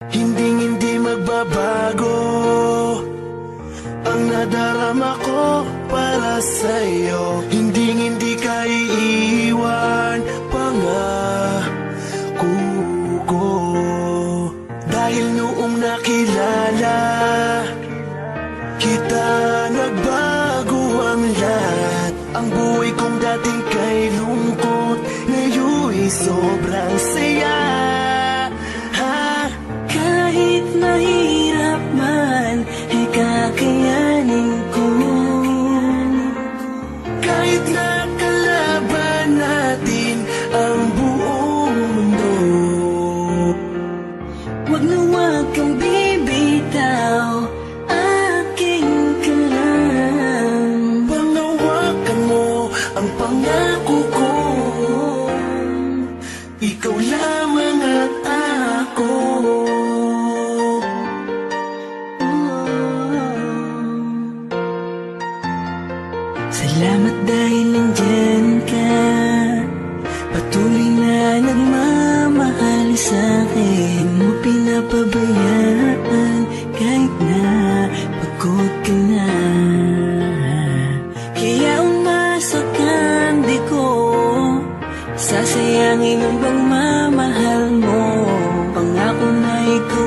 Hindi magbabago ang nadarama ko para sa'yo. Hindi ka iiwan, pangako ko. Dahil noong nakilala kita, nagbago ang lahat. Ang buhay kong dating kay lungkot, ngayon'y sobrang saya. Kahit mahirap man, ay kakayanin ko. Kahit nakalaban natin ang buong mundo, Wag na wag kang bibitaw, aking ka lang. panghawakan mo ang pangako ko. Ikaw lamang at ako. Salamat dahil nandyan ka, patuloy na nagmamahal sa'kin. Di mo pinapabayaan kahit na pagod ka na. Kaya umasa kang di ko sasayangin ang pagmamahal mo. Pangako na ikaw